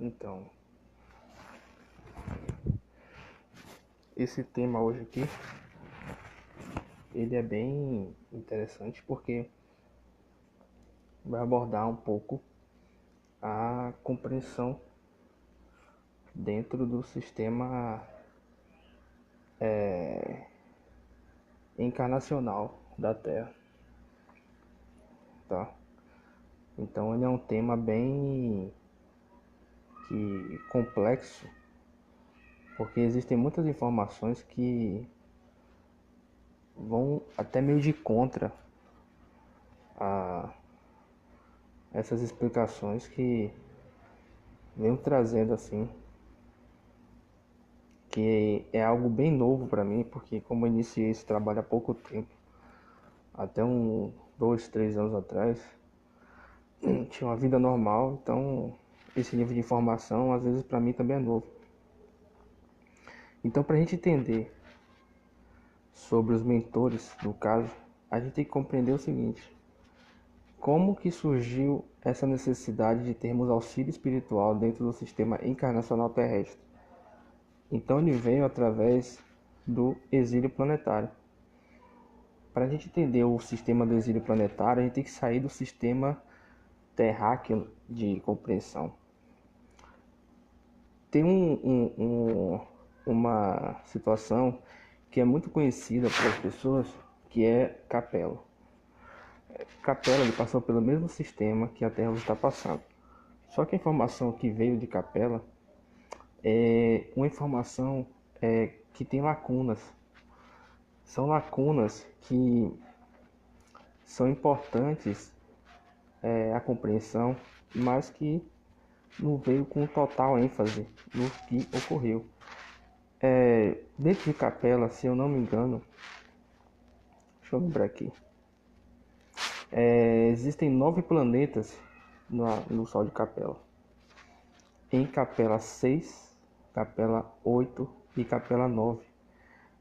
Então, esse tema hoje aqui, ele é bem interessante porque vai abordar um pouco a compreensão dentro do sistema encarnacional da Terra, tá? Então ele é um tema bem complexo, porque existem muitas informações que vão até meio de contra a essas explicações que venho trazendo assim, que é algo bem novo para mim, porque como eu iniciei esse trabalho há pouco tempo, até 2, 3 anos atrás, tinha uma vida normal, então esse nível de informação às vezes para mim também é novo. Então, para a gente entender sobre os mentores do caso, a gente tem que compreender o seguinte: como que surgiu essa necessidade de termos auxílio espiritual dentro do sistema encarnacional terrestre? Então ele veio através do exílio planetário. Para a gente entender o sistema do exílio planetário, a gente tem que sair do sistema terráqueo de compreensão. Tem uma situação que é muito conhecida pelas pessoas, que é Capella. Capella ele passou pelo mesmo sistema que a Terra está passando. Só que a informação que veio de Capella é uma informação que tem lacunas. São lacunas que são importantes a compreensão, mas que não veio com total ênfase no que ocorreu. Dentro de Capella, se eu não me engano, deixa eu lembrar aqui, existem 9 planetas no Sol de Capella. Em Capella 6, Capella 8 e Capella 9,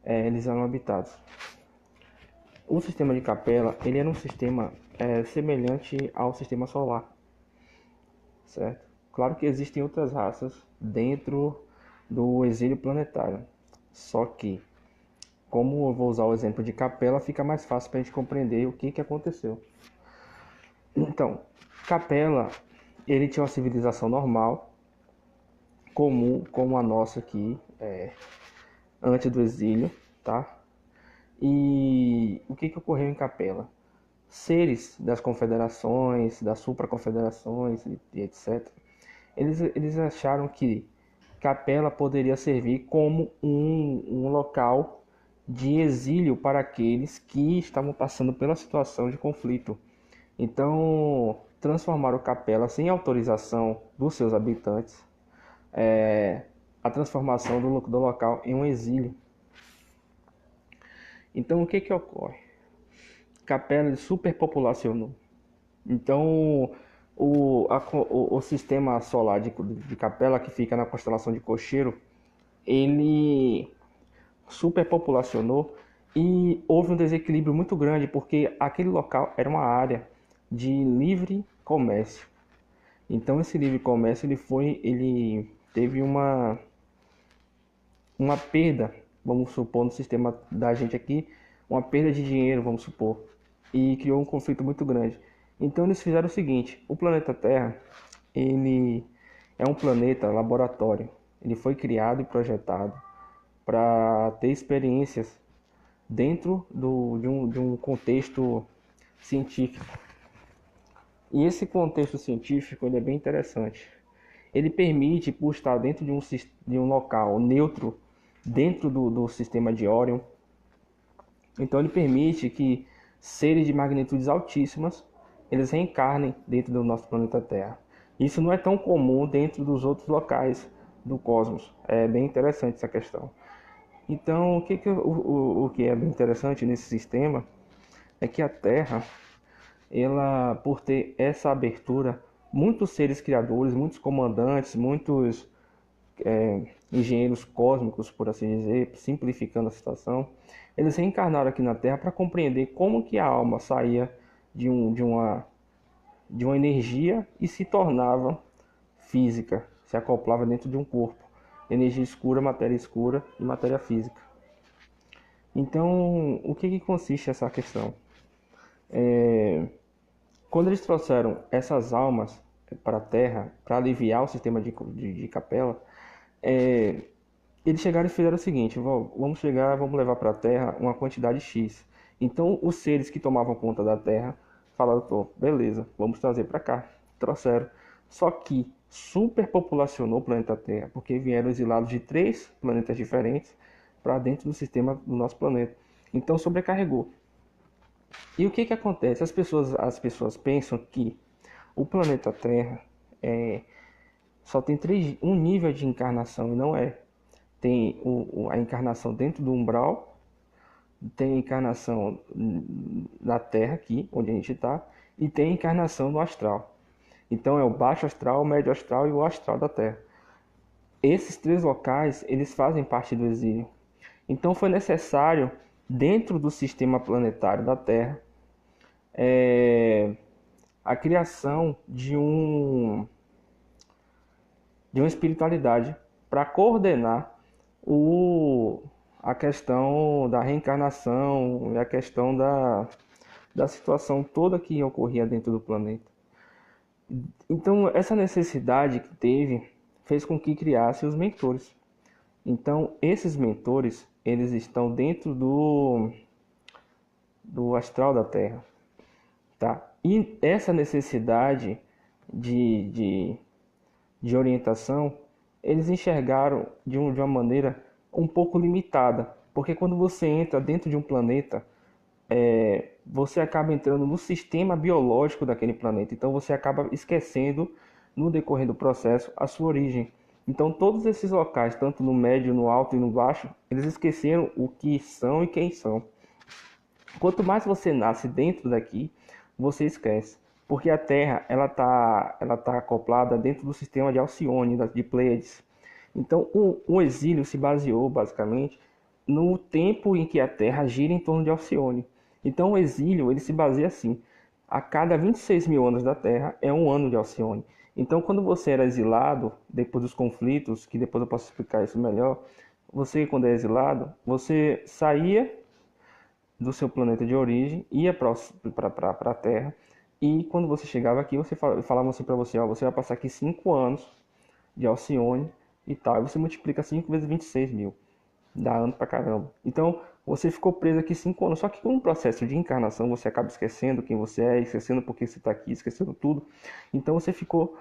eles eram habitados. O sistema de Capella, ele era um sistema semelhante ao sistema solar, certo? Claro que existem outras raças dentro do exílio planetário, só que, como eu vou usar o exemplo de Capella, fica mais fácil para a gente compreender o que aconteceu. Então, Capella, ele tinha uma civilização normal, comum como a nossa aqui, antes do exílio, tá? E o que ocorreu em Capella? Seres das confederações, das supraconfederações e etc., eles acharam que Capella poderia servir como um local de exílio para aqueles que estavam passando pela situação de conflito. Então, transformaram Capella sem autorização dos seus habitantes, a transformação do local em um exílio. Então, o que ocorre? Capella superpopulacionou. Então, o sistema solar de Capella, que fica na constelação de Cocheiro, ele superpopulacionou e houve um desequilíbrio muito grande, porque aquele local era uma área de livre comércio. Então, esse livre comércio ele teve uma perda, vamos supor, no sistema da gente aqui, uma perda de dinheiro, vamos supor, e criou um conflito muito grande. Então eles fizeram o seguinte: o planeta Terra, ele é um planeta laboratório. Ele foi criado e projetado para ter experiências dentro de um contexto científico. E esse contexto científico ele é bem interessante. Ele permite, por estar dentro de um local neutro, dentro do sistema de Órion, então ele permite que seres de magnitudes altíssimas eles reencarnem dentro do nosso planeta Terra. Isso não é tão comum dentro dos outros locais do cosmos. É bem interessante essa questão. Então, o que é bem interessante nesse sistema é que a Terra, ela, por ter essa abertura, muitos seres criadores, muitos comandantes, muitos engenheiros cósmicos, por assim dizer, simplificando a situação, eles reencarnaram aqui na Terra para compreender como que a alma saía de uma energia e se tornava física, se acoplava dentro de um corpo. Energia escura, matéria escura e matéria física. Então, o que consiste essa questão? Quando eles trouxeram essas almas para a Terra, para aliviar o sistema de Capela, eles chegaram e fizeram o seguinte: vamos levar para a Terra uma quantidade X. Então, os seres que tomavam conta da Terra falaram: pô, beleza, vamos trazer para cá. Trouxeram. Só que superpopulacionou o planeta Terra, porque vieram exilados de 3 planetas diferentes para dentro do sistema do nosso planeta. Então, sobrecarregou. E o que acontece? As pessoas pensam que o planeta Terra só tem um nível de encarnação, e não é. Tem a encarnação dentro do umbral, tem a encarnação na Terra aqui, onde a gente está, e tem a encarnação no astral. Então é o baixo astral, o médio astral e o astral da Terra. Esses 3 locais, eles fazem parte do exílio. Então foi necessário, dentro do sistema planetário da Terra, a criação de uma espiritualidade para coordenar a questão da reencarnação e a questão da situação toda que ocorria dentro do planeta. Então, essa necessidade que teve fez com que criasse os mentores. Então, esses mentores, eles estão dentro do astral da Terra, tá? E essa necessidade de orientação, eles enxergaram de uma maneira um pouco limitada, porque quando você entra dentro de um planeta, você acaba entrando no sistema biológico daquele planeta, então você acaba esquecendo, no decorrer do processo, a sua origem. Então todos esses locais, tanto no médio, no alto e no baixo, eles esqueceram o que são e quem são. Quanto mais você nasce dentro daqui, você esquece. Porque a Terra ela tá acoplada dentro do sistema de Alcione, de Pleiades. Então o exílio se baseou basicamente no tempo em que a Terra gira em torno de Alcione. Então o exílio ele se baseia assim: a cada 26 mil anos da Terra é um ano de Alcione. Então quando você era exilado, depois dos conflitos, que depois eu posso explicar isso melhor, você quando é exilado, você saía do seu planeta de origem, ia para a Terra, e quando você chegava aqui, falavam assim para você: ó, você vai passar aqui 5 anos de Alcione e tal, e você multiplica 5 vezes 26 mil, dá ano pra caramba. Então você ficou preso aqui 5 anos, só que com um processo de encarnação você acaba esquecendo quem você é, esquecendo por que você está aqui, esquecendo tudo. Então você ficou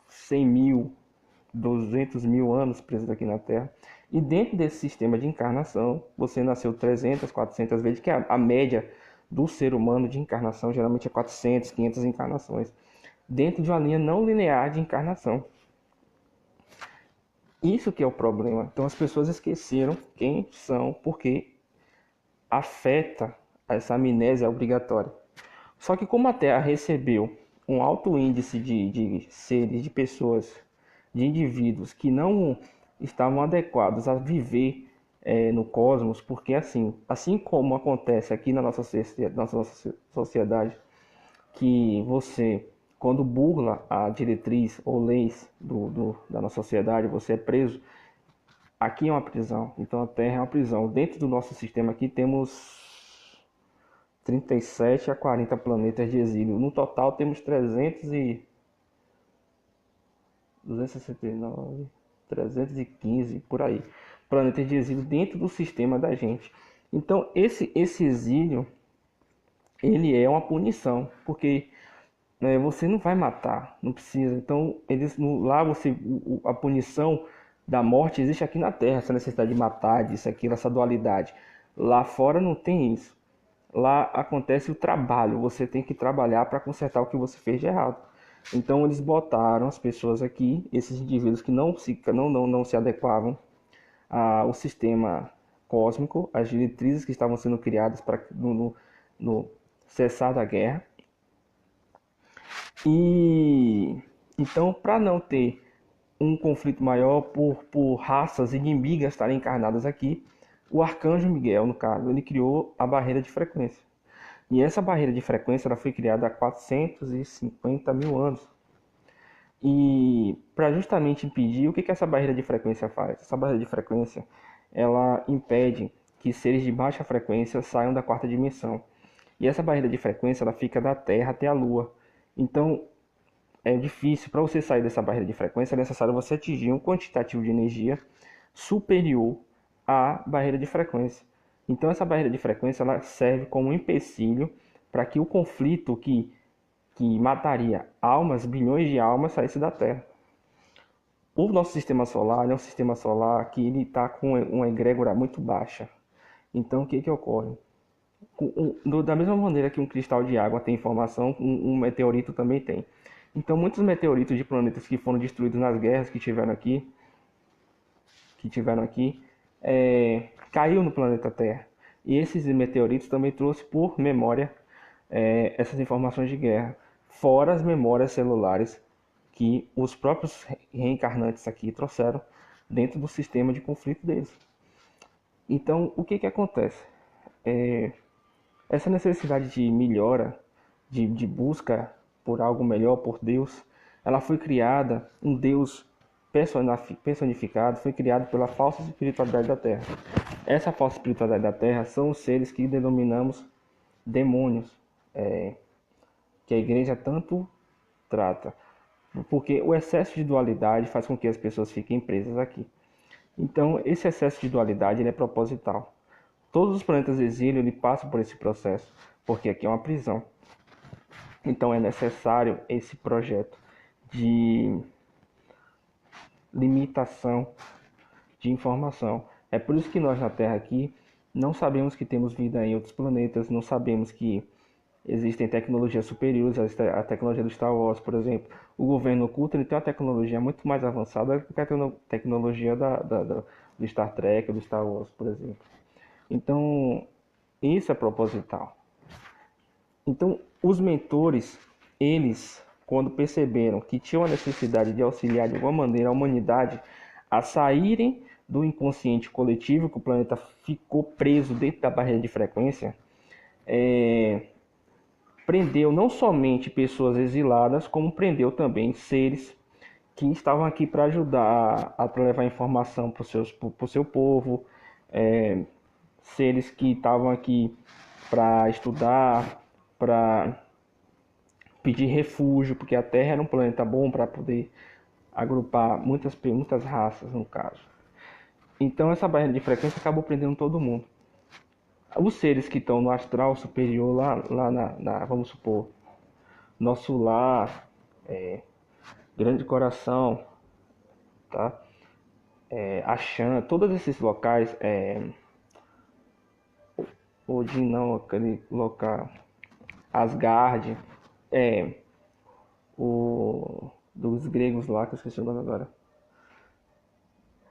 100 mil, 200 mil anos preso aqui na Terra. E dentro desse sistema de encarnação, você nasceu 300, 400 vezes, que é a média do ser humano de encarnação, geralmente é 400, 500 encarnações, dentro de uma linha não linear de encarnação. Isso que é o problema. Então as pessoas esqueceram quem são, porque afeta essa amnésia obrigatória. Só que como a Terra recebeu um alto índice de seres, de pessoas, de indivíduos que não estavam adequados a viver no cosmos, porque assim como acontece aqui na nossa sociedade, que você, quando burla a diretriz ou leis da nossa sociedade, você é preso. Aqui é uma prisão, então a Terra é uma prisão. Dentro do nosso sistema aqui temos 37 a 40 planetas de exílio. No total temos 269, 315, por aí, planetas de exílio dentro do sistema da gente. Então esse exílio, ele é uma punição, porque você não vai matar, não precisa. Então lá a punição da morte existe aqui na Terra, essa necessidade de matar, disso, aquilo, essa dualidade. Lá fora não tem isso. Lá acontece o trabalho, você tem que trabalhar para consertar o que você fez de errado. Então eles botaram as pessoas aqui, esses indivíduos que não se adequavam ao sistema cósmico, às diretrizes que estavam sendo criadas no cessar da guerra. E então, para não ter um conflito maior por raças inimigas estarem encarnadas aqui, o Arcanjo Miguel, no caso, ele criou a barreira de frequência. E essa barreira de frequência ela foi criada há 450 mil anos. E para justamente impedir, o que que essa barreira de frequência faz? Essa barreira de frequência, ela impede que seres de baixa frequência saiam da quarta dimensão. E essa barreira de frequência, ela fica da Terra até a Lua. Então, é difícil, para você sair dessa barreira de frequência, é necessário você atingir um quantitativo de energia superior à barreira de frequência. Então, essa barreira de frequência, ela serve como um empecilho para que o conflito que mataria almas, bilhões de almas, saísse da Terra. O nosso sistema solar é um sistema solar que ele está com uma egrégora muito baixa. Então, o que que ocorre? Da mesma maneira que um cristal de água tem informação, um meteorito também tem. Então, muitos meteoritos de planetas que foram destruídos nas guerras que tiveram aqui, caiu no planeta Terra. E esses meteoritos também trouxeram por memória essas informações de guerra, fora as memórias celulares que os próprios reencarnantes aqui trouxeram dentro do sistema de conflito deles. Então, o que que acontece? Essa necessidade de melhora, de busca por algo melhor, por Deus, ela foi criada, um Deus personificado, foi criado pela falsa espiritualidade da Terra. Essa falsa espiritualidade da Terra são os seres que denominamos demônios, que a igreja tanto trata, porque o excesso de dualidade faz com que as pessoas fiquem presas aqui. Então, esse excesso de dualidade ele é proposital. Todos os planetas de exílio ele passam por esse processo, porque aqui é uma prisão. Então, é necessário esse projeto de limitação de informação. É por isso que nós na Terra aqui não sabemos que temos vida em outros planetas, não sabemos que existem tecnologias superiores à tecnologia do Star Wars, por exemplo. O governo oculto ele tem uma tecnologia muito mais avançada do que a tecnologia do Star Trek, do Star Wars, por exemplo. Então, isso é proposital. Então, os mentores, eles, quando perceberam que tinham a necessidade de auxiliar de alguma maneira a humanidade a saírem do inconsciente coletivo, que o planeta ficou preso dentro da barreira de frequência, prendeu não somente pessoas exiladas, como prendeu também seres que estavam aqui para ajudar a levar informação para o seu povo, seres que estavam aqui para estudar, para pedir refúgio, porque a Terra era um planeta bom para poder agrupar muitas raças, no caso. Então essa barreira de frequência acabou prendendo todo mundo. Os seres que estão no astral superior, lá vamos supor, nosso lar, grande coração, tá? Axan, todos esses locais, Odin não, aquele local, Asgard, dos gregos lá, que eu esqueci o nome agora,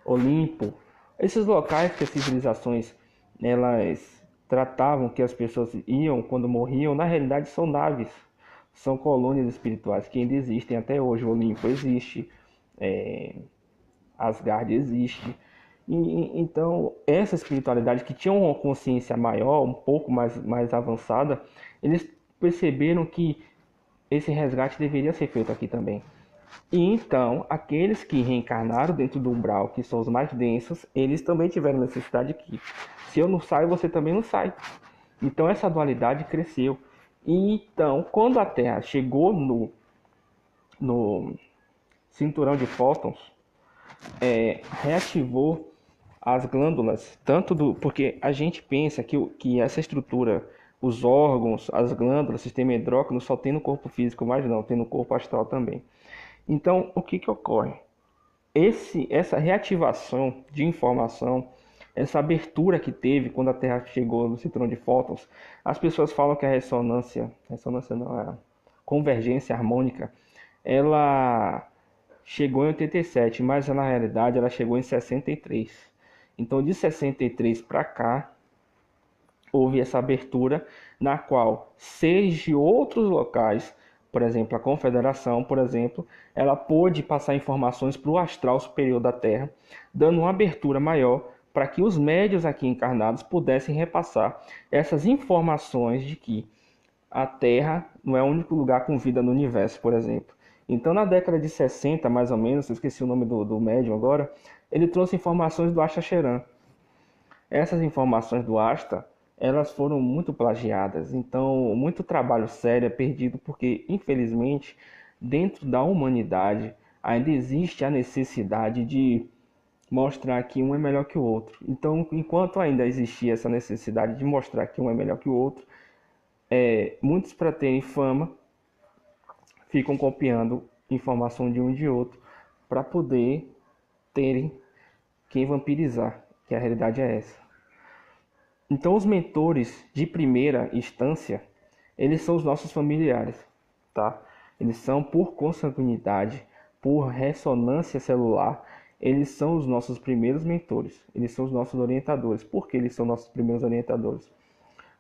Olimpo. Esses locais que as civilizações elas tratavam que as pessoas iam quando morriam, na realidade são naves, são colônias espirituais que ainda existem até hoje. O Olimpo existe, Asgard existe. Então, essa espiritualidade que tinha uma consciência maior, um pouco mais avançada, eles perceberam que esse resgate deveria ser feito aqui também. E então, aqueles que reencarnaram dentro do umbral, que são os mais densos, eles também tiveram necessidade que, se eu não saio, você também não sai. Então, essa dualidade cresceu. E então, quando a Terra chegou no cinturão de fótons, reativou as glândulas, porque a gente pensa que essa estrutura, os órgãos, as glândulas, o sistema endócrino só tem no corpo físico, mas não, tem no corpo astral também. Então, o que ocorre? Essa reativação de informação, essa abertura que teve quando a Terra chegou no cinturão de fótons, as pessoas falam que a ressonância não, a convergência harmônica, ela chegou em 87, mas na realidade ela chegou em 63. Então, de 63 para cá, houve essa abertura na qual seres de outros locais, por exemplo, a Confederação, por exemplo, ela pôde passar informações para o astral superior da Terra, dando uma abertura maior para que os médios aqui encarnados pudessem repassar essas informações de que a Terra não é o único lugar com vida no universo, por exemplo. Então, na década de 60, mais ou menos, eu esqueci o nome do médium agora, ele trouxe informações do Astacheran. Essas informações do Asta, elas foram muito plagiadas. Então, muito trabalho sério é perdido porque, infelizmente, dentro da humanidade, ainda existe a necessidade de mostrar que um é melhor que o outro. Então, enquanto ainda existia essa necessidade de mostrar que um é melhor que o outro, muitos para terem fama ficam copiando informação de um e de outro para poder terem quem vampirizar, que a realidade é essa. Então, os mentores de primeira instância, eles são os nossos familiares, tá? Eles são por consanguinidade, por ressonância celular, eles são os nossos primeiros mentores, eles são os nossos orientadores. Por que eles são nossos primeiros orientadores?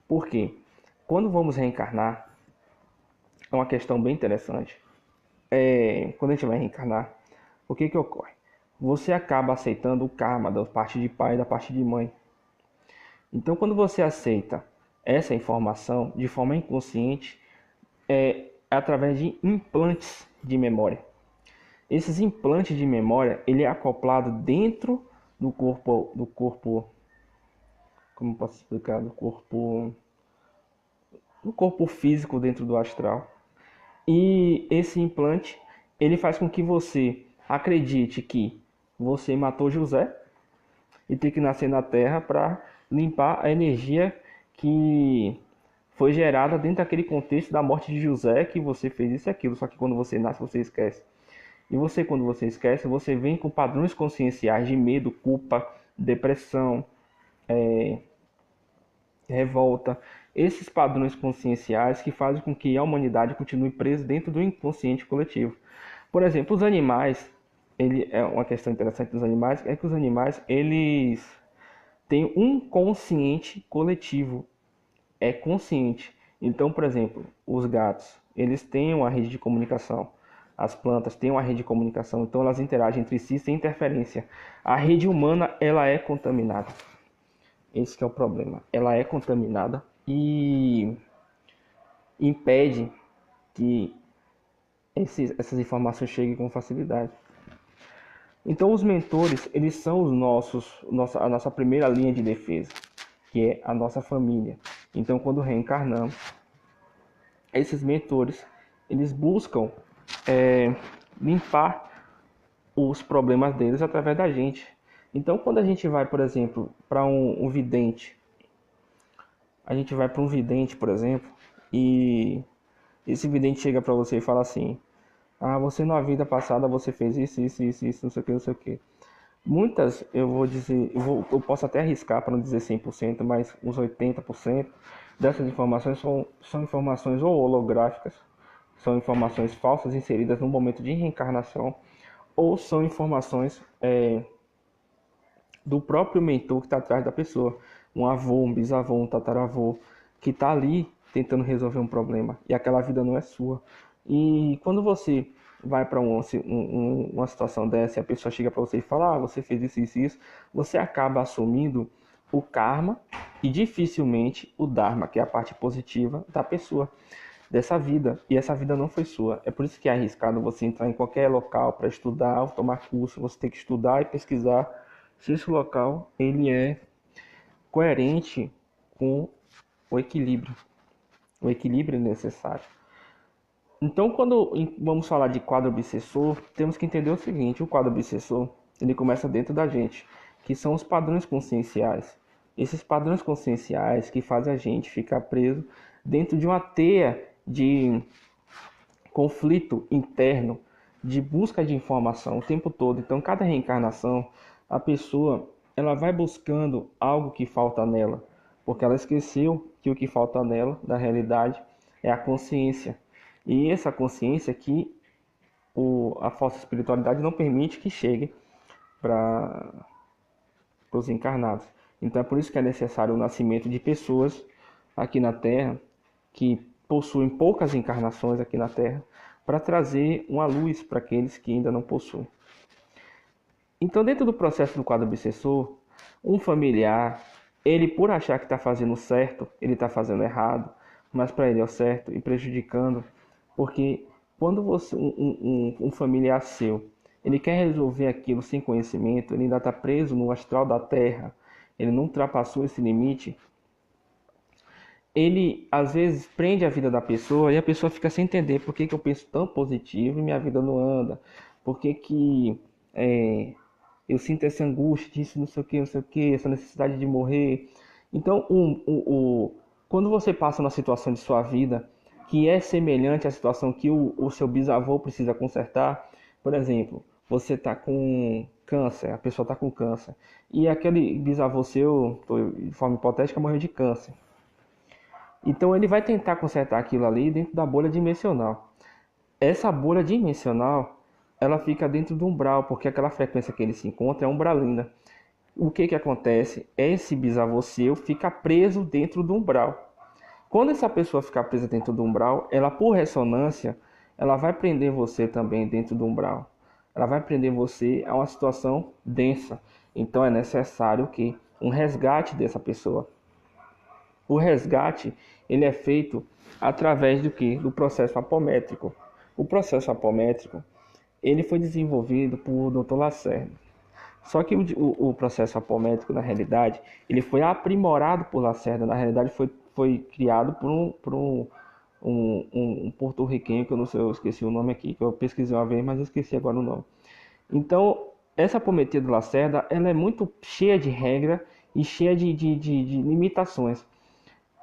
Porque quando vamos reencarnar, é uma questão bem interessante. Quando a gente vai reencarnar, o que ocorre? Você acaba aceitando o karma da parte de pai e da parte de mãe. Então, quando você aceita essa informação de forma inconsciente, é através de implantes de memória. Esses implantes de memória, ele é acoplado dentro do corpo, como posso explicar, do corpo físico dentro do astral. E esse implante, ele faz com que você acredite que você matou José e tem que nascer na Terra para limpar a energia que foi gerada dentro daquele contexto da morte de José, que você fez isso e aquilo, só que quando você nasce, você esquece. E você, quando você esquece, você vem com padrões conscienciais de medo, culpa, depressão, revolta. Esses padrões conscienciais que fazem com que a humanidade continue presa dentro do inconsciente coletivo. Por exemplo, os animais, uma questão interessante dos animais é que os animais, eles têm um consciente coletivo, é consciente. Então, por exemplo, os gatos, eles têm uma rede de comunicação. As plantas têm uma rede de comunicação, então elas interagem entre si sem interferência. A rede humana, ela é contaminada. Esse que é o problema. Ela é contaminada e impede que essas informações cheguem com facilidade. Então, os mentores, eles são a nossa primeira linha de defesa, que é a nossa família. Então, quando reencarnamos, esses mentores, eles buscam limpar os problemas deles através da gente. Então, quando a gente vai, por exemplo, para um vidente, por exemplo, e esse vidente chega para você e fala assim: ah, você na vida passada você fez isso, isso, isso, isso, não sei o que, não sei o que. Muitas, eu vou dizer, eu posso até arriscar para não dizer 100%, mas uns 80% dessas informações são informações ou holográficas, são informações falsas inseridas no momento de reencarnação, ou são informações do próprio mentor que está atrás da pessoa, um avô, um bisavô, um tataravô, que está ali tentando resolver um problema, e aquela vida não é sua. E quando você vai para uma situação dessa e a pessoa chega para você e fala: ah, você fez isso, isso, isso, você acaba assumindo o karma e dificilmente o dharma, que é a parte positiva da pessoa, dessa vida. E essa vida não foi sua. É por isso que é arriscado você entrar em qualquer local para estudar ou tomar curso. Você tem que estudar e pesquisar se esse local ele é coerente com o equilíbrio. O equilíbrio é necessário. Então, quando vamos falar de quadro obsessor, temos que entender o seguinte: o quadro obsessor, ele começa dentro da gente, que são os padrões conscienciais. Esses padrões conscienciais que fazem a gente ficar preso dentro de uma teia de conflito interno, de busca de informação o tempo todo. Então, cada reencarnação, a pessoa ela vai buscando algo que falta nela, porque ela esqueceu que o que falta nela, da realidade, é a consciência. E essa consciência que a falsa espiritualidade não permite que chegue para os encarnados. Então é por isso que é necessário o nascimento de pessoas aqui na Terra que possuem poucas encarnações aqui na Terra, para trazer uma luz para aqueles que ainda não possuem. Então, dentro do processo do quadro obsessor, um familiar, ele por achar que está fazendo certo, ele está fazendo errado, mas para ele é o certo e prejudicando, porque Quando você, um familiar seu, ele quer resolver aquilo sem conhecimento, ele ainda está preso no astral da Terra, ele não ultrapassou esse limite, ele às vezes prende a vida da pessoa e a pessoa fica sem entender por que eu penso tão positivo e minha vida não anda, por que é, eu sinto essa angústia disso, não sei o que, não sei o que, essa necessidade de morrer. Então, quando você passa numa situação de sua vida que é semelhante à situação que o seu bisavô precisa consertar, por exemplo, você está com câncer, a pessoa está com câncer, e aquele bisavô seu, de forma hipotética, morreu de câncer. Então ele vai tentar consertar aquilo ali dentro da bolha dimensional. Essa bolha dimensional, ela fica dentro do umbral, porque aquela frequência que ele se encontra é umbralina. O que acontece? Esse bisavô seu fica preso dentro do umbral. Quando essa pessoa ficar presa dentro do umbral, ela por ressonância, ela vai prender você também dentro do umbral. Ela vai prender você a uma situação densa. Então é necessário que um resgate dessa pessoa. O resgate, ele é feito através do que? Do processo apométrico. O processo apométrico, ele foi desenvolvido por Dr. Lacerda. Só que o processo apométrico, na realidade, ele foi aprimorado por Lacerda. Na realidade, foi criado por um porto-riquenho, que eu não sei, eu esqueci o nome aqui, que eu pesquisei uma vez, mas eu esqueci agora o nome. Então, essa apometria do Lacerda, ela é muito cheia de regra e cheia de limitações.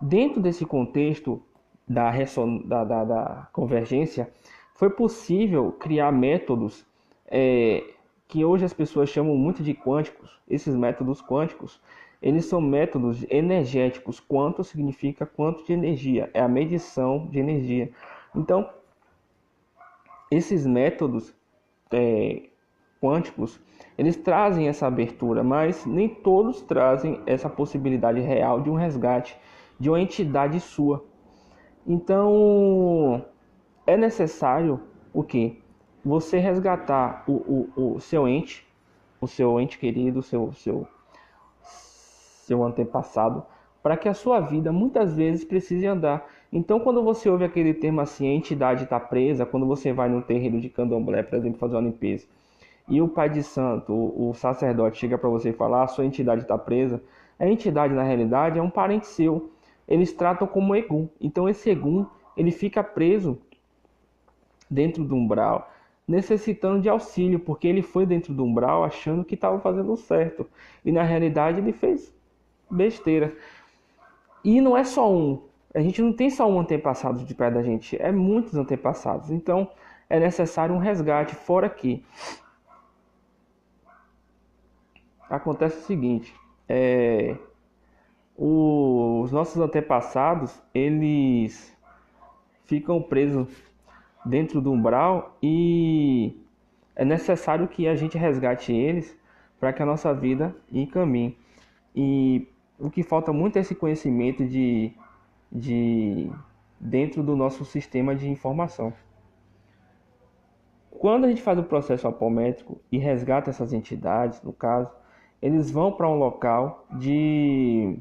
Dentro desse contexto da convergência, foi possível criar métodos que hoje as pessoas chamam muito de quânticos. Esses métodos quânticos, eles são métodos energéticos. Quanto significa quanto de energia, é a medição de energia. Então, esses métodos quânticos, eles trazem essa abertura, mas nem todos trazem essa possibilidade real de um resgate de uma entidade sua. Então, é necessário o quê? Você resgatar o seu ente querido, seu antepassado, para que a sua vida muitas vezes precise andar. Então, quando você ouve aquele termo assim, a entidade está presa, quando você vai no terreiro de candomblé, por exemplo, fazer uma limpeza, e o pai de santo, o sacerdote, chega para você e fala: a sua entidade está presa, a entidade na realidade é um parente seu. Eles tratam como egum. Então esse egum, ele fica preso dentro do umbral, necessitando de auxílio, porque ele foi dentro do umbral achando que estava fazendo certo. E na realidade ele fez besteira. E não é só um. A gente não tem só um antepassado de perto da gente, é muitos antepassados. Então é necessário um resgate. Fora que acontece o seguinte, os nossos antepassados, eles ficam presos dentro do umbral e é necessário que a gente resgate eles para que a nossa vida encaminhe. E o que falta muito é esse conhecimento de dentro do nosso sistema de informação. Quando a gente faz o processo apométrico e resgata essas entidades, no caso, eles vão para um local de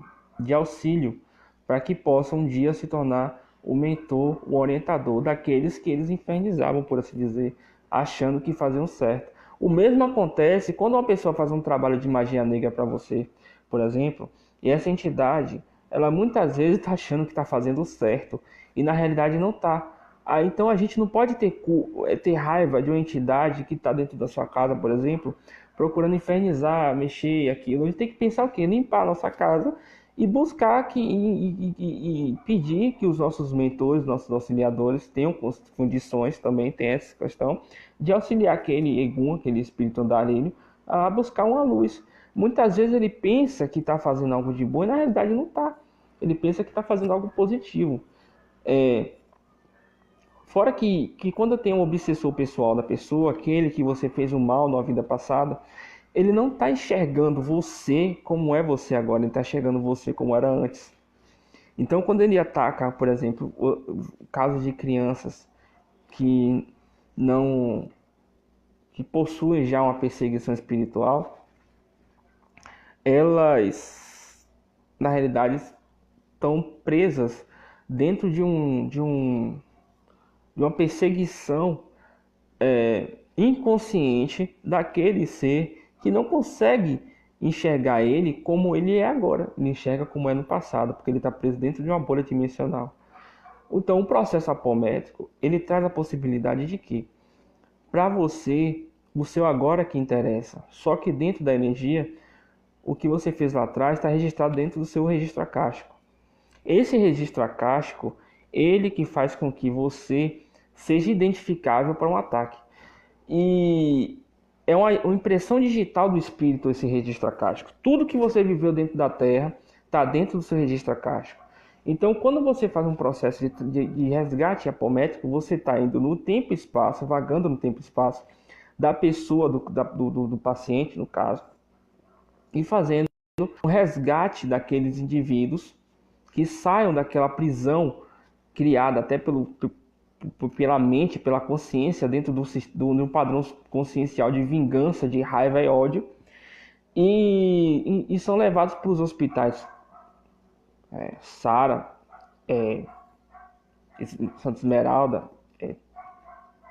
auxílio para que possam um dia se tornar o mentor, o orientador daqueles que eles infernizavam, por assim dizer, achando que faziam certo. O mesmo acontece quando uma pessoa faz um trabalho de magia negra para você, por exemplo, e essa entidade, ela muitas vezes está achando que está fazendo certo e na realidade não está. Então a gente não pode ter raiva de uma entidade que está dentro da sua casa, por exemplo, procurando infernizar, mexer aquilo. A gente tem que pensar o quê? Limpar a nossa casa e buscar e pedir que os nossos mentores, nossos auxiliadores tenham condições, também tem essa questão, de auxiliar aquele egum, aquele espírito andarilho, a buscar uma luz. Muitas vezes ele pensa que está fazendo algo de bom e na realidade não está. Ele pensa que está fazendo algo positivo. Fora que quando tem um obsessor pessoal da pessoa, aquele que você fez o mal na vida passada, ele não está enxergando você como é você agora, ele está enxergando você como era antes. Então, quando ele ataca, por exemplo, casos de crianças que não que possuem já uma perseguição espiritual, elas na realidade estão presas dentro de um de uma perseguição inconsciente daquele ser que não consegue enxergar ele como ele é agora. Ele enxerga como é no passado, porque ele está preso dentro de uma bolha dimensional. Então, o processo apométrico, ele traz a possibilidade de que, para você, o seu agora que interessa. Só que dentro da energia, o que você fez lá atrás está registrado dentro do seu registro acástico. Esse registro acástico, ele que faz com que você seja identificável para um ataque. E é uma impressão digital do espírito esse registro acástico. Tudo que você viveu dentro da Terra está dentro do seu registro acástico. Então, quando você faz um processo de resgate apométrico, você está indo no tempo e espaço, vagando no tempo e espaço da pessoa, do paciente, no caso, e fazendo um resgate daqueles indivíduos que saiam daquela prisão criada até pela mente, pela consciência, dentro de um padrão consciencial de vingança, de raiva e ódio, e são levados para os hospitais. Sara, Santa Esmeralda,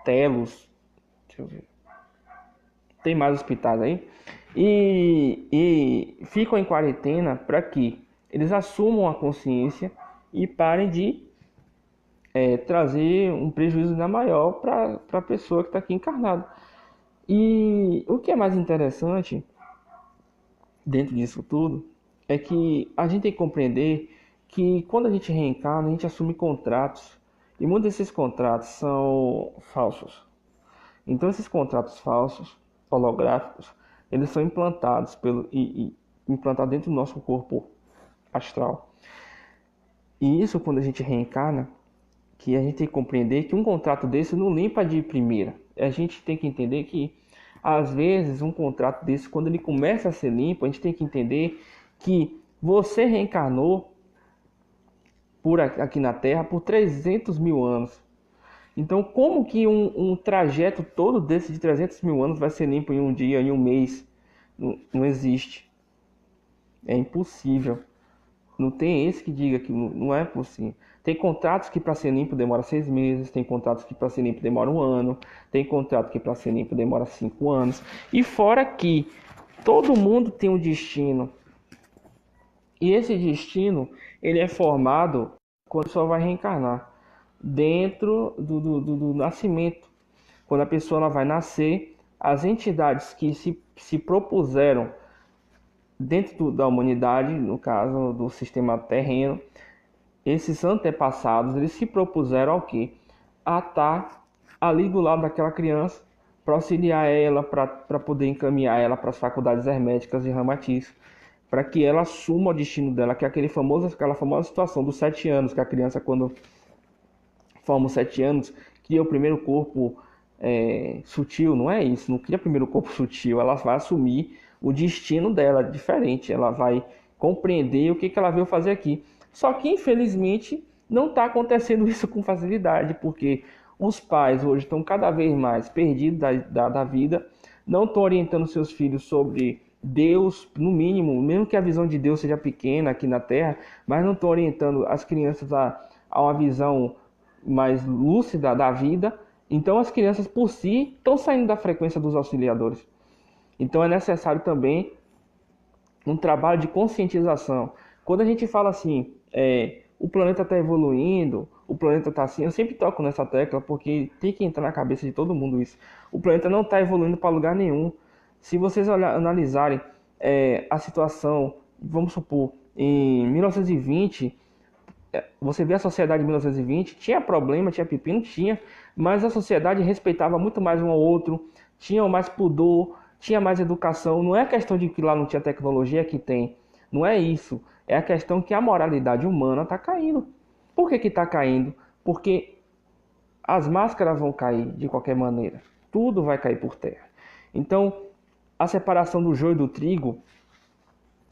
Telos, deixa eu ver, tem mais hospitais aí, e ficam em quarentena para que eles assumam a consciência e parem de trazer um prejuízo ainda maior para a pessoa que está aqui encarnada. E o que é mais interessante dentro disso tudo é que a gente tem que compreender que quando a gente reencarna, a gente assume contratos, e muitos desses contratos são falsos. Então esses contratos falsos, holográficos, eles são implantados implantados dentro do nosso corpo astral. E isso, quando a gente reencarna, que a gente tem que compreender que um contrato desse não limpa de primeira. A gente tem que entender que, às vezes, um contrato desse, quando ele começa a ser limpo, a gente tem que entender que você reencarnou aqui na Terra por 300 mil anos. Então, como que um trajeto todo desse de 300 mil anos vai ser limpo em um dia, em um mês? Não existe. É impossível. Não tem esse que diga que não é possível. Tem contratos que para ser limpo demora 6 meses, tem contratos que para ser limpo demora 1 ano, tem contrato que para ser limpo demora 5 anos. E fora que todo mundo tem um destino. E esse destino, ele é formado quando a pessoa vai reencarnar. Dentro do nascimento. Quando a pessoa ela vai nascer, as entidades que se propuseram dentro da humanidade, no caso do sistema terreno, esses antepassados, eles se propuseram ao quê? A estar ali do lado daquela criança, para auxiliar ela, para poder encaminhar ela para as faculdades herméticas de Ramatiz, para que ela assuma o destino dela, que é aquela famosa situação dos 7 anos, que a criança, quando forma os 7 anos, cria o primeiro corpo sutil. Não é isso, não cria o primeiro corpo sutil, ela vai assumir o destino dela diferente, ela vai compreender o que ela veio fazer aqui. Só que, infelizmente, não está acontecendo isso com facilidade, porque os pais hoje estão cada vez mais perdidos da vida, não estão orientando seus filhos sobre Deus, no mínimo, mesmo que a visão de Deus seja pequena aqui na Terra, mas não estão orientando as crianças a uma visão mais lúcida da vida. Então as crianças por si estão saindo da frequência dos auxiliadores. Então é necessário também um trabalho de conscientização. Quando a gente fala assim, o planeta está evoluindo, o planeta está assim, eu sempre toco nessa tecla porque tem que entrar na cabeça de todo mundo isso. O planeta não está evoluindo para lugar nenhum. Se vocês analisarem a situação, vamos supor, em 1920, você vê a sociedade de 1920, tinha problema, tinha pepino, tinha, mas a sociedade respeitava muito mais um ao outro, tinha mais pudor, tinha mais educação. Não é questão de que lá não tinha tecnologia, que tem. Não é isso. É a questão que a moralidade humana está caindo. Por que está caindo? Porque as máscaras vão cair de qualquer maneira. Tudo vai cair por terra. Então, a separação do joio e do trigo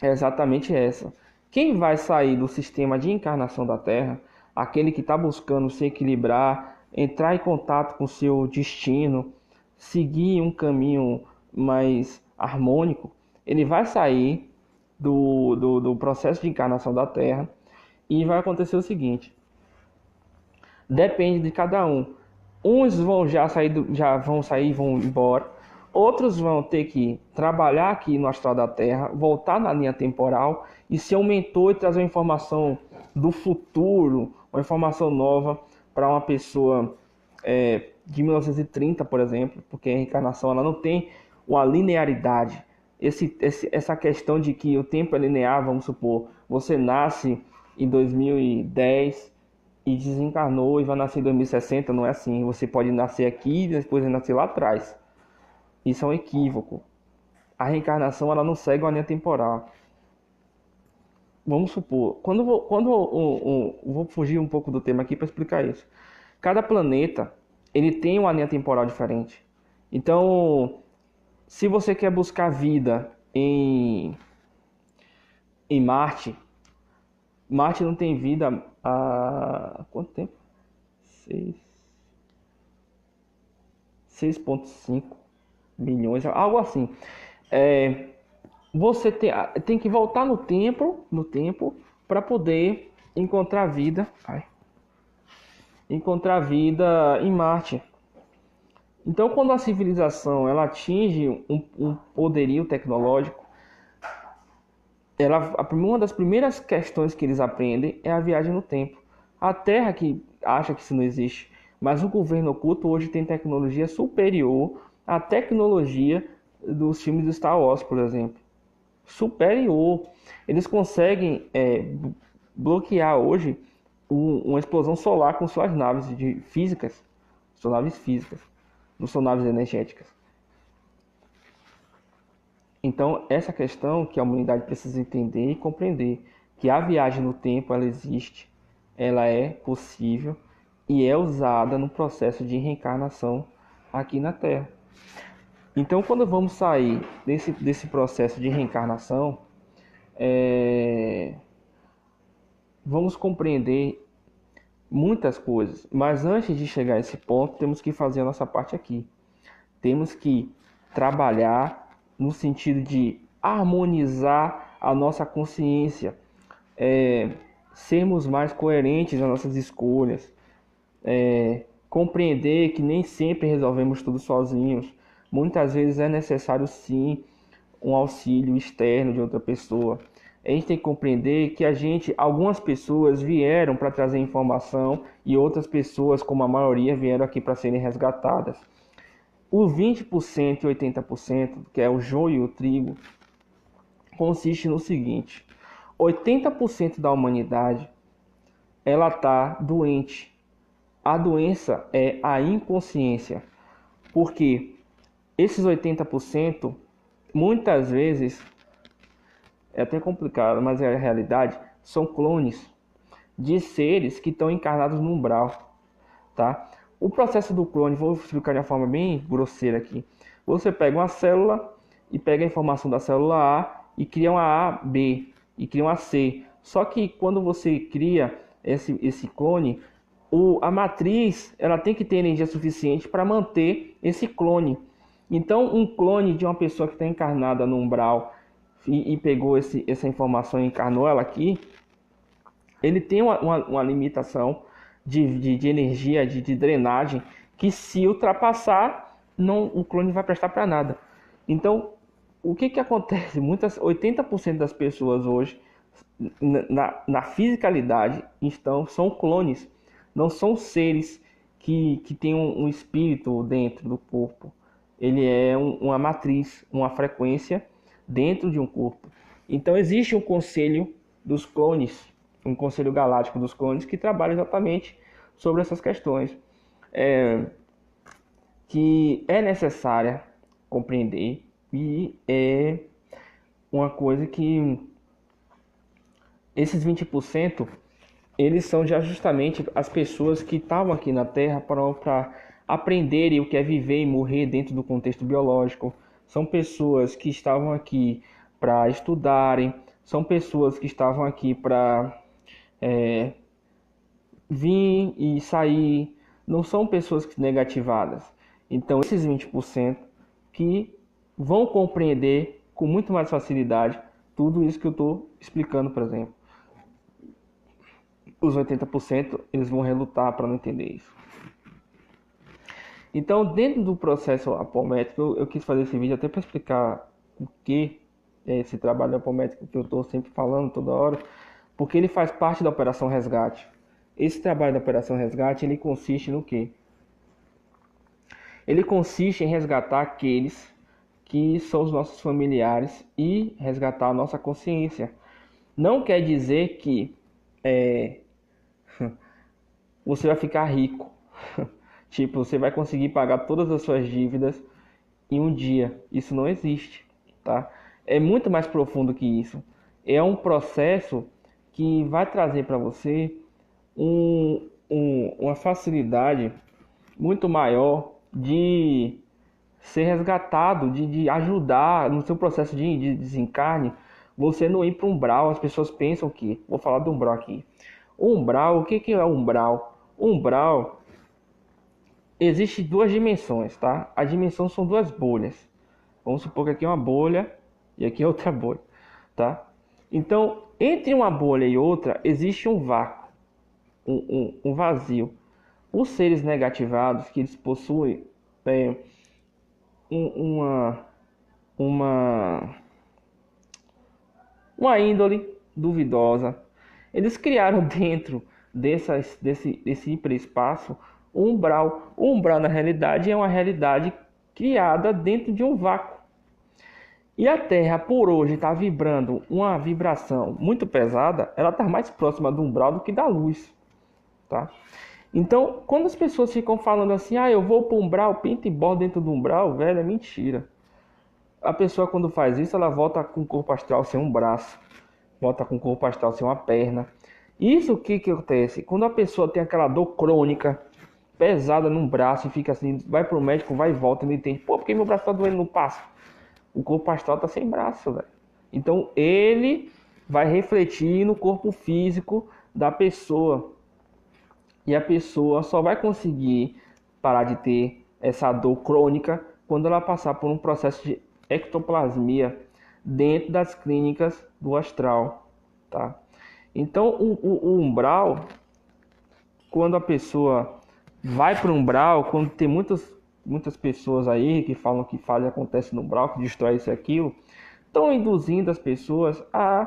é exatamente essa. Quem vai sair do sistema de encarnação da Terra, aquele que está buscando se equilibrar, entrar em contato com o seu destino, seguir um caminho mais harmônico, ele vai sair do processo de encarnação da Terra e vai acontecer o seguinte: depende de cada um. Uns vão já vão sair, vão embora. Outros vão ter que trabalhar aqui no astral da Terra, voltar na linha temporal e ser um mentor e trazer uma informação do futuro, uma informação nova para uma pessoa de 1930, por exemplo, porque a reencarnação ela não tem uma linearidade. Essa questão de que o tempo é linear, vamos supor, você nasce em 2010 e desencarnou e vai nascer em 2060, não é assim. Você pode nascer aqui e depois nascer lá atrás. Isso é um equívoco. A reencarnação ela não segue uma linha temporal. Vamos supor, vou fugir um pouco do tema aqui para explicar isso. Cada planeta ele tem uma linha temporal diferente. Então, se você quer buscar vida em Marte, Marte não tem vida há quanto tempo? 6,5 milhões, algo assim. Você tem que voltar no tempo para poder encontrar vida em Marte. Então, quando a civilização ela atinge um poderio tecnológico, uma das primeiras questões que eles aprendem é a viagem no tempo. A Terra que acha que isso não existe, mas o governo oculto hoje tem tecnologia superior à tecnologia dos filmes do Star Wars, por exemplo. Superior. Eles conseguem bloquear hoje uma explosão solar com suas naves físicas, são naves físicas, não são naves energéticas. Então, essa questão que a humanidade precisa entender e compreender, que a viagem no tempo ela existe, ela é possível e é usada no processo de reencarnação aqui na Terra. Então, quando vamos sair desse processo de reencarnação, vamos compreender muitas coisas. Mas antes de chegar a esse ponto, temos que fazer a nossa parte aqui. Temos que trabalhar no sentido de harmonizar a nossa consciência, sermos mais coerentes nas nossas escolhas, compreender que nem sempre resolvemos tudo sozinhos. Muitas vezes é necessário sim um auxílio externo de outra pessoa. A gente tem que compreender que algumas pessoas vieram para trazer informação e outras pessoas, como a maioria, vieram aqui para serem resgatadas. Os 20% e 80%, que é o joio e o trigo, consiste no seguinte: 80% da humanidade ela está doente. A doença é a inconsciência, porque esses 80%, muitas vezes, é até complicado, mas é a realidade, são clones de seres que estão encarnados no umbral, tá? O processo do clone, vou explicar de uma forma bem grosseira aqui. Você pega uma célula e pega a informação da célula A e cria uma A, B e cria uma C. Só que quando você cria esse clone, a matriz ela tem que ter energia suficiente para manter esse clone. Então, um clone de uma pessoa que está encarnada no umbral e pegou essa informação e encarnou ela aqui, ele tem uma limitação de energia, de drenagem, que se ultrapassar, o clone não vai prestar para nada. Então, o que acontece? 80% das pessoas hoje, na fisicalidade, são clones. Não são seres que têm um espírito dentro do corpo. Ele é uma matriz, uma frequência dentro de um corpo. Então, existe um conselho dos clones, um conselho galáctico dos clones que trabalha exatamente sobre essas questões, que é necessária compreender e é uma coisa que esses 20% eles são já justamente as pessoas que estavam aqui na Terra para aprenderem o que é viver e morrer dentro do contexto biológico. São pessoas que estavam aqui para estudarem, são pessoas que estavam aqui para vir e sair, não são pessoas negativadas. Então, esses 20% que vão compreender com muito mais facilidade tudo isso que eu estou explicando, por exemplo. Os 80% eles vão relutar para não entender isso. Então, dentro do processo apométrico, eu quis fazer esse vídeo até para explicar o que é esse trabalho apométrico que eu estou sempre falando toda hora, porque ele faz parte da Operação Resgate. Esse trabalho da Operação Resgate, ele consiste no quê? Ele consiste em resgatar aqueles que são os nossos familiares e resgatar a nossa consciência. Não quer dizer que você vai ficar rico. Tipo, você vai conseguir pagar todas as suas dívidas em um dia. Isso não existe, tá? É muito mais profundo que isso. É um processo que vai trazer para você uma facilidade muito maior de ser resgatado, de ajudar no seu processo de desencarne, você não ir para o umbral. As pessoas pensam que, vou falar do umbral aqui. O umbral, o que é o umbral? O umbral, existe duas dimensões, tá? A dimensão são duas bolhas. Vamos supor que aqui é uma bolha e aqui é outra bolha, tá? Então, entre uma bolha e outra, existe um vácuo, um vazio. Os seres negativados, que eles possuem uma, uma, uma índole duvidosa, eles criaram dentro desse hiperespaço um umbral. O umbral, na realidade, é uma realidade criada dentro de um vácuo. E a Terra, por hoje, está vibrando uma vibração muito pesada, ela está mais próxima do umbral do que da luz, tá? Então, quando as pessoas ficam falando assim, eu vou para o umbral, pinta e borda dentro do umbral, velho, é mentira. A pessoa, quando faz isso, ela volta com o corpo astral sem um braço, volta com o corpo astral sem uma perna. Isso o que acontece? Quando a pessoa tem aquela dor crônica, pesada num braço, e fica assim, vai pro médico, vai e volta, não entende. Pô, porque meu braço tá doendo, não passa. O corpo astral tá sem braço, velho. Então, ele vai refletir no corpo físico da pessoa. E a pessoa só vai conseguir parar de ter essa dor crônica quando ela passar por um processo de ectoplasmia dentro das clínicas do astral, tá? Então, o umbral, quando a pessoa vai para o umbral, quando tem muitas pessoas aí que falam que faz e acontece no umbral, que destrói isso e aquilo, estão induzindo as pessoas a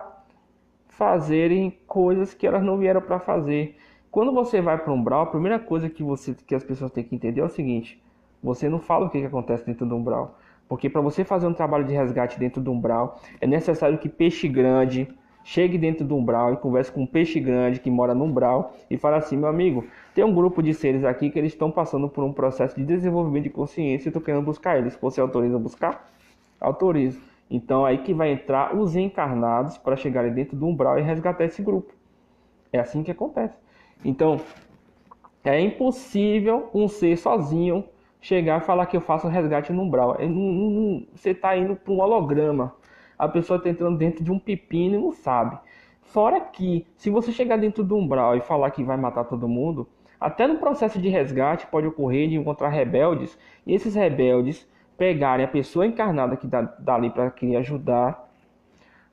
fazerem coisas que elas não vieram para fazer. Quando você vai para o umbral, a primeira coisa que as pessoas têm que entender é o seguinte: você não fala o que acontece dentro do umbral. Porque para você fazer um trabalho de resgate dentro do umbral, é necessário que peixe grande chegue dentro do umbral e converse com um peixe grande que mora no umbral e fale assim: meu amigo, tem um grupo de seres aqui que eles estão passando por um processo de desenvolvimento de consciência e eu estou querendo buscar eles. Você autoriza a buscar? Autoriza. Então aí que vai entrar os encarnados para chegarem dentro do umbral e resgatar esse grupo. É assim que acontece. Então, é impossível um ser sozinho chegar e falar que eu faço resgate no umbral. Você está indo para um holograma. A pessoa está entrando dentro de um pepino e não sabe. Fora que, se você chegar dentro do umbral e falar que vai matar todo mundo, até no processo de resgate pode ocorrer de encontrar rebeldes, e esses rebeldes pegarem a pessoa encarnada que dá ali para querer ajudar,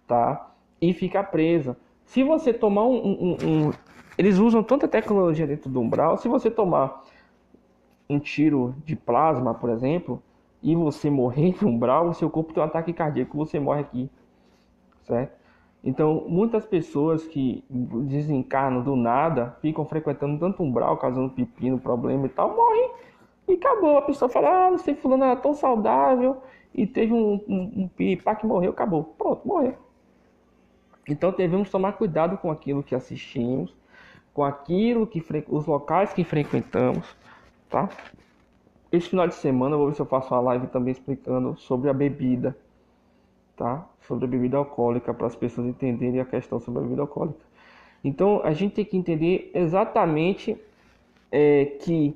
tá? E ficar presa. Se você tomar eles usam tanta tecnologia dentro do umbral, se você tomar um tiro de plasma, por exemplo, e você morrer no umbral, o seu corpo tem um ataque cardíaco, você morre aqui, certo? Então, muitas pessoas que desencarnam do nada, ficam frequentando tanto umbral, causando pepino, problema e tal, morrem e acabou. A pessoa fala, não sei, fulano era tão saudável e teve um pipá que morreu, acabou. Pronto, morreu. Então, devemos tomar cuidado com aquilo que assistimos, com aquilo que os locais que frequentamos, tá? Esse final de semana eu vou ver se eu faço uma live também explicando sobre a bebida, tá? Sobre a bebida alcoólica, para as pessoas entenderem a questão sobre a bebida alcoólica. Então a gente tem que entender exatamente que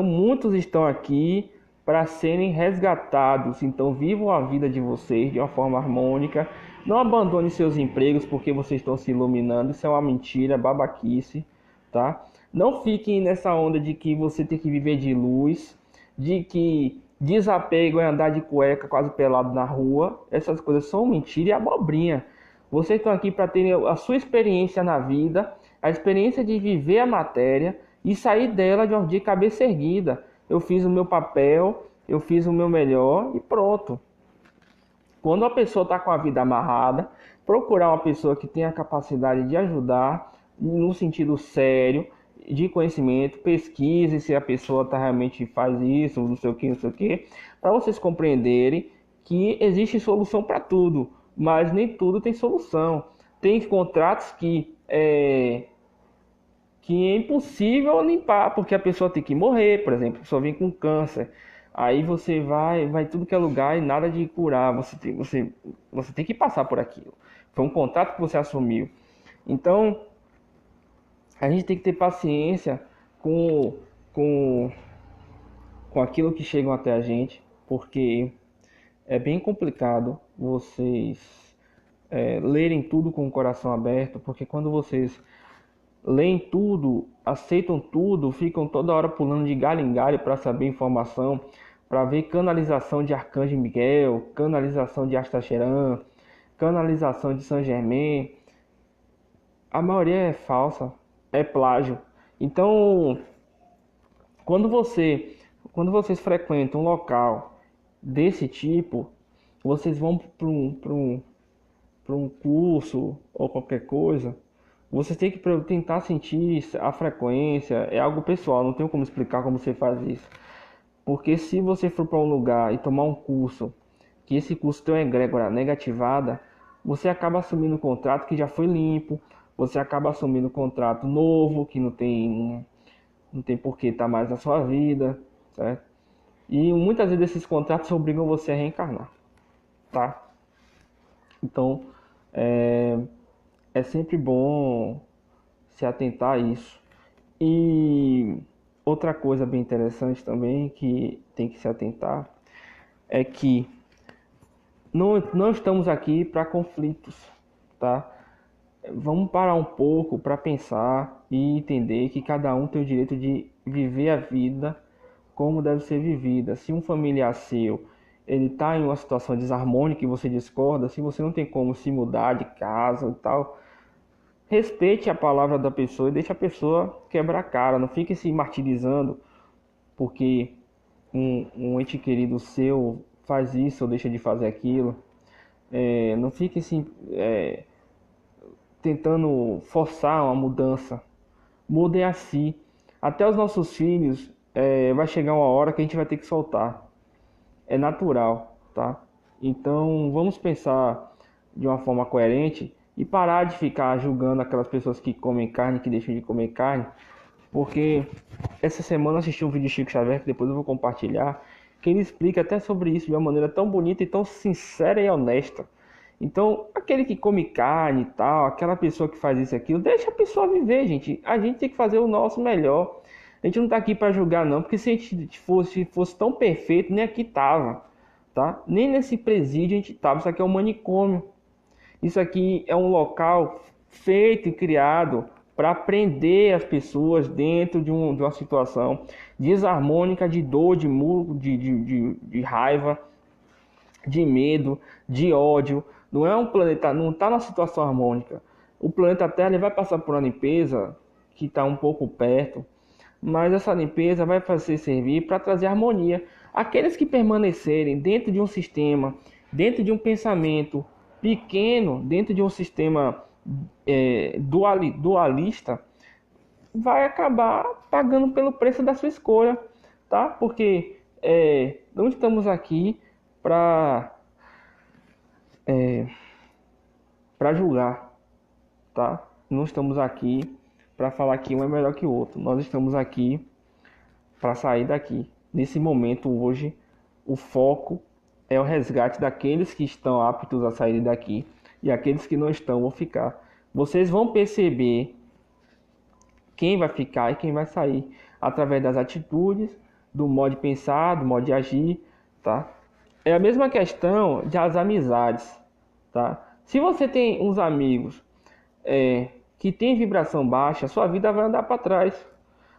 muitos estão aqui para serem resgatados. Então vivam a vida de vocês de uma forma harmônica. Não abandone seus empregos porque vocês estão se iluminando. Isso é uma mentira, babaquice, tá? Não fiquem nessa onda de que você tem que viver de luz, de que desapego é andar de cueca quase pelado na rua. Essas coisas são mentira e abobrinha. Vocês estão aqui para ter a sua experiência na vida, a experiência de viver a matéria e sair dela de cabeça erguida. eu fiz o meu papel, eu fiz o meu melhor e pronto. Quando a pessoa está com a vida amarrada, procurar uma pessoa que tenha a capacidade de ajudar no sentido sério, de conhecimento, pesquise se a pessoa realmente faz isso, não sei o que, para vocês compreenderem que existe solução para tudo, mas nem tudo tem solução. Tem contratos que é impossível limpar, porque a pessoa tem que morrer, por exemplo, a pessoa vem com câncer. Aí você vai tudo que é lugar e nada de curar, você tem que passar por aquilo. Foi um contrato que você assumiu. Então, a gente tem que ter paciência com, com, com aquilo que chegam até a gente, porque é bem complicado vocês lerem tudo com o coração aberto, porque quando vocês leem tudo, aceitam tudo, ficam toda hora pulando de galho em galho para saber informação, para ver canalização de Arcanjo Miguel, canalização de Astacheran, canalização de Saint Germain. A maioria é falsa, é plágio. Então, quando vocês frequentam um local desse tipo, vocês vão para um curso ou qualquer coisa, você tem que tentar sentir a frequência, é algo pessoal, não tenho como explicar como você faz isso. Porque se você for para um lugar e tomar um curso, que esse curso tem uma egrégora negativada, você acaba assumindo um contrato que já foi limpo, você acaba assumindo um contrato novo, que não tem por que estar mais na sua vida, certo? E muitas vezes esses contratos obrigam você a reencarnar, tá? Então, é sempre bom se atentar a isso. E outra coisa bem interessante também que tem que se atentar é que não estamos aqui para conflitos, tá? Vamos parar um pouco para pensar e entender que cada um tem o direito de viver a vida como deve ser vivida. Se um familiar seu ele está em uma situação desarmônica e você discorda, se você não tem como se mudar de casa e tal, respeite a palavra da pessoa e deixe a pessoa quebrar a cara. Não fique se martirizando porque um ente querido seu faz isso ou deixa de fazer aquilo. Não fique assim, tentando forçar uma mudança. Mudem a si. Até os nossos filhos, vai chegar uma hora que a gente vai ter que soltar. É natural, tá? Então vamos pensar de uma forma coerente e parar de ficar julgando aquelas pessoas que comem carne, que deixam de comer carne, porque essa semana eu assisti um vídeo de Chico Xavier, que depois eu vou compartilhar, que ele explica até sobre isso de uma maneira tão bonita e tão sincera e honesta. Então, aquele que come carne e tal, aquela pessoa que faz isso e aquilo, deixa a pessoa viver, gente. A gente tem que fazer o nosso melhor. A gente não tá aqui para julgar não, porque se a gente fosse tão perfeito, nem aqui tava, tá? Nem nesse presídio a gente tava, isso aqui é um manicômio. Isso aqui é um local feito e criado para prender as pessoas dentro de uma situação desarmônica, de dor, de raiva, de medo, de ódio. Não é um planeta, não está na situação harmônica. O planeta Terra ele vai passar por uma limpeza que está um pouco perto, mas essa limpeza vai servir para trazer harmonia. Aqueles que permanecerem dentro de um sistema, dentro de um pensamento pequeno, dentro de um sistema dualista, vai acabar pagando pelo preço da sua escolha, tá? Porque não estamos aqui para julgar, tá? Não estamos aqui para falar que um é melhor que o outro. Nós estamos aqui para sair daqui. Nesse momento hoje, o foco é o resgate daqueles que estão aptos a sair daqui e aqueles que não estão vão ficar. Vocês vão perceber quem vai ficar e quem vai sair através das atitudes, do modo de pensar, do modo de agir, tá? É a mesma questão das amizades, tá? Se você tem uns amigos que tem vibração baixa, sua vida vai andar para trás.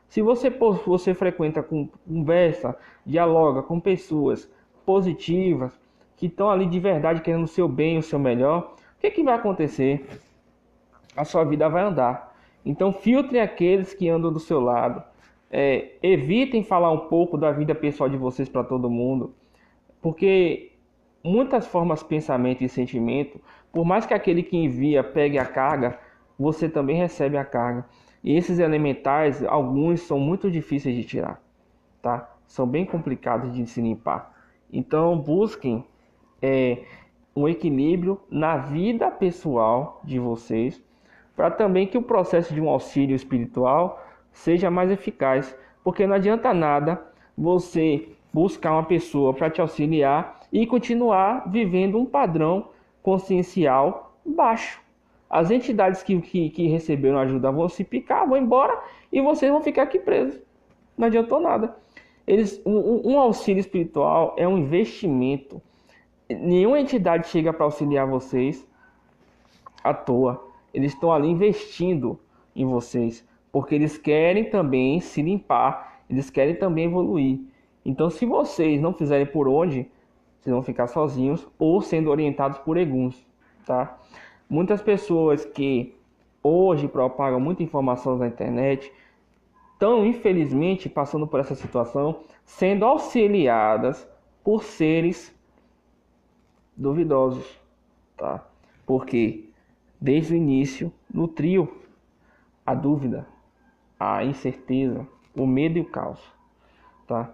Se você frequenta, conversa, dialoga com pessoas positivas, que estão ali de verdade querendo o seu bem, o seu melhor, o que vai acontecer? A sua vida vai andar. Então filtre aqueles que andam do seu lado. Evitem falar um pouco da vida pessoal de vocês para todo mundo, porque muitas formas de pensamento e sentimento, por mais que aquele que envia pegue a carga, você também recebe a carga. E esses elementais, alguns são muito difíceis de tirar, tá? São bem complicados de se limpar. Então busquem um equilíbrio na vida pessoal de vocês, para também que o processo de um auxílio espiritual seja mais eficaz, porque não adianta nada você buscar uma pessoa para te auxiliar e continuar vivendo um padrão consciencial baixo. As entidades que receberam ajuda vão se picar, vão embora e vocês vão ficar aqui presos. Não adiantou nada. Um auxílio espiritual é um investimento. Nenhuma entidade chega para auxiliar vocês à toa. Eles estão ali investindo em vocês, porque eles querem também se limpar, eles querem também evoluir. Então, se vocês não fizerem por onde, vocês vão ficar sozinhos ou sendo orientados por eguns, tá? Muitas pessoas que hoje propagam muita informação na internet estão, infelizmente, passando por essa situação, sendo auxiliadas por seres duvidosos, tá? Porque desde o início nutriu a dúvida, a incerteza, o medo e o caos, tá?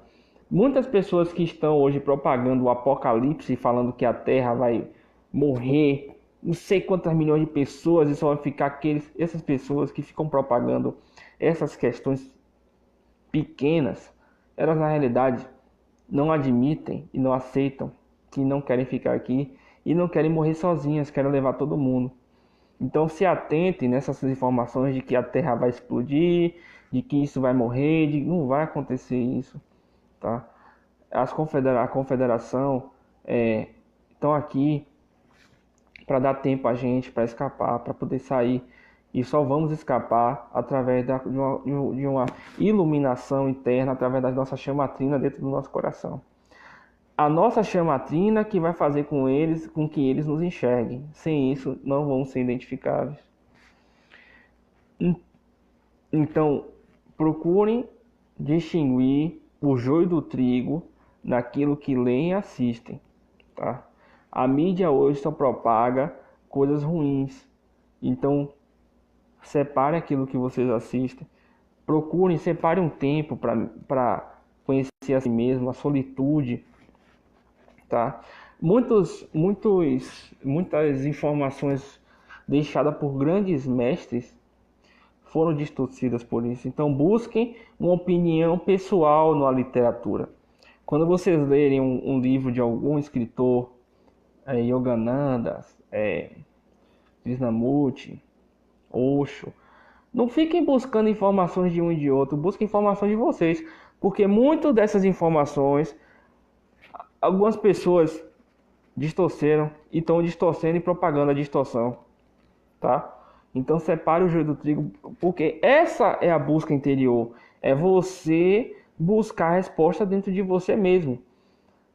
Muitas pessoas que estão hoje propagando o apocalipse, falando que a Terra vai morrer, não sei quantas milhões de pessoas, e só vai ficar essas pessoas que ficam propagando essas questões pequenas, elas na realidade não admitem e não aceitam que não querem ficar aqui e não querem morrer sozinhas, querem levar todo mundo. Então se atentem nessas informações de que a Terra vai explodir, de que isso vai morrer, não vai acontecer isso, tá? A confederação estão aqui para dar tempo a gente para escapar, para poder sair. E só vamos escapar através de uma iluminação interna, através da nossa chamatrina dentro do nosso coração. A nossa chamatrina que vai fazer com que eles nos enxerguem. Sem isso, não vão ser identificáveis. Então, procurem distinguir o joio do trigo naquilo que leem e assistem, tá? A mídia hoje só propaga coisas ruins. Então, separe aquilo que vocês assistem. Procurem, separe um tempo para conhecer a si mesmo, a solitude, tá? Muitas informações deixadas por grandes mestres foram distorcidas por isso. Então busquem uma opinião pessoal na literatura. Quando vocês lerem um livro de algum escritor, Yogananda, Krishnamurti, Osho, não fiquem buscando informações de um e de outro, busquem informações de vocês, porque muitas dessas informações algumas pessoas distorceram e estão distorcendo e propagando a distorção, tá? Então separe o joio do trigo, porque essa é a busca interior, é você buscar a resposta dentro de você mesmo.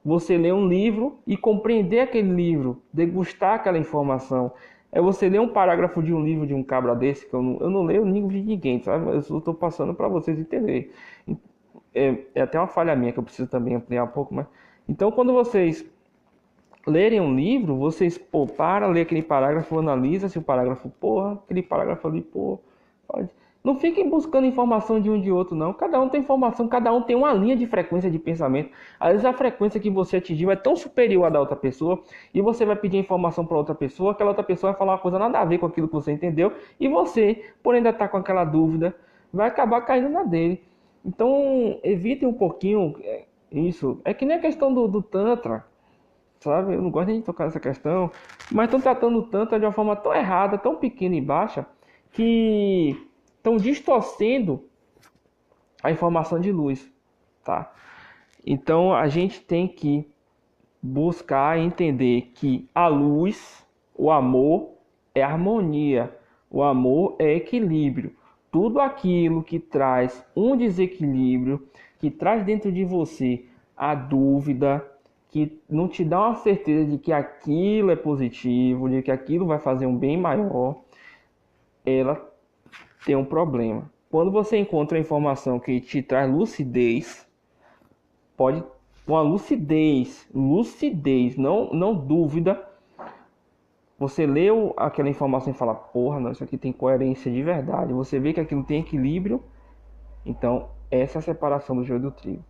Você ler um livro e compreender aquele livro, degustar aquela informação. É você ler um parágrafo de um livro de um cabra desse, que eu não leio livro de ninguém, sabe? Eu estou passando para vocês entenderem. É até uma falha minha que eu preciso também ampliar um pouco mais. Então, quando vocês lerem um livro, vocês, ler aquele parágrafo, analisa se o parágrafo, aquele parágrafo ali, pode. Não fiquem buscando informação de um e de outro, não. Cada um tem informação, cada um tem uma linha de frequência de pensamento. Às vezes a frequência que você atingiu é tão superior à da outra pessoa, e você vai pedir informação para outra pessoa, aquela outra pessoa vai falar uma coisa nada a ver com aquilo que você entendeu, e você, por ainda estar com aquela dúvida, vai acabar caindo na dele. Então, evitem um pouquinho isso. É que nem a questão do Tantra, sabe? Eu não gosto nem de tocar nessa questão, mas estão tratando o Tantra de uma forma tão errada, tão pequena e baixa, que estão distorcendo a informação de luz, tá? Então a gente tem que buscar entender que a luz, o amor é harmonia, o amor é equilíbrio. Tudo aquilo que traz um desequilíbrio, que traz dentro de você a dúvida, que não te dá uma certeza de que aquilo é positivo, de que aquilo vai fazer um bem maior, ela tem um problema. Quando você encontra a informação que te traz lucidez, pode uma lucidez, não dúvida. Você leu aquela informação e fala, porra, não, isso aqui tem coerência de verdade. Você vê que aquilo tem equilíbrio. Então, essa é a separação do joio do trigo.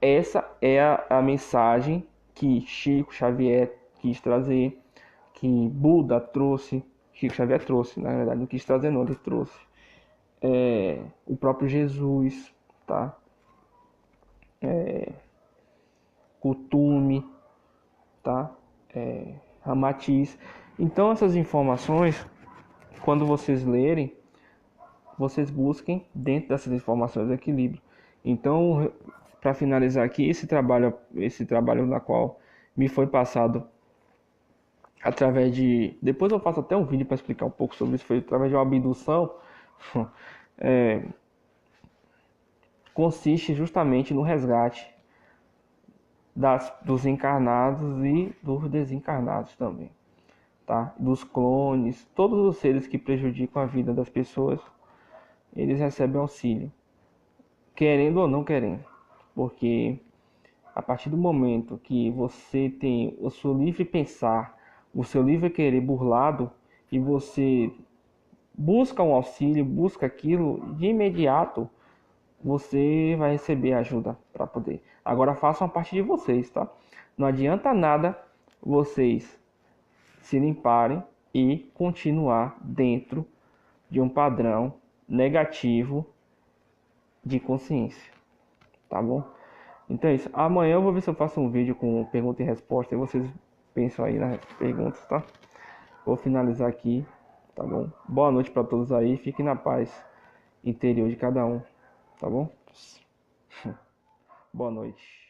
Essa é a mensagem que Chico Xavier quis trazer, que Buda trouxe, Chico Xavier trouxe, na verdade, não quis trazer não, ele trouxe. O próprio Jesus, tá? Kuthumi, tá? Ramatiz. Então essas informações, quando vocês lerem, vocês busquem dentro dessas informações o equilíbrio. Então, para finalizar aqui, esse trabalho na qual me foi passado através de... Depois eu faço até um vídeo para explicar um pouco sobre isso, foi através de uma abdução, consiste justamente no resgate dos encarnados e dos desencarnados também, tá? Dos clones, todos os seres que prejudicam a vida das pessoas, eles recebem auxílio, querendo ou não querendo, porque a partir do momento que você tem o seu livre pensar, o seu livre querer burlado, e você busca um auxílio, busca aquilo, de imediato você vai receber ajuda para poder. Agora façam a parte de vocês, tá? Não adianta nada vocês se limparem e continuar dentro de um padrão negativo de consciência, tá bom? Então é isso. Amanhã eu vou ver se eu faço um vídeo com pergunta e resposta e vocês pensam aí nas perguntas, tá? Vou finalizar aqui, tá bom? Boa noite para todos aí, fiquem na paz interior de cada um, tá bom? Boa noite.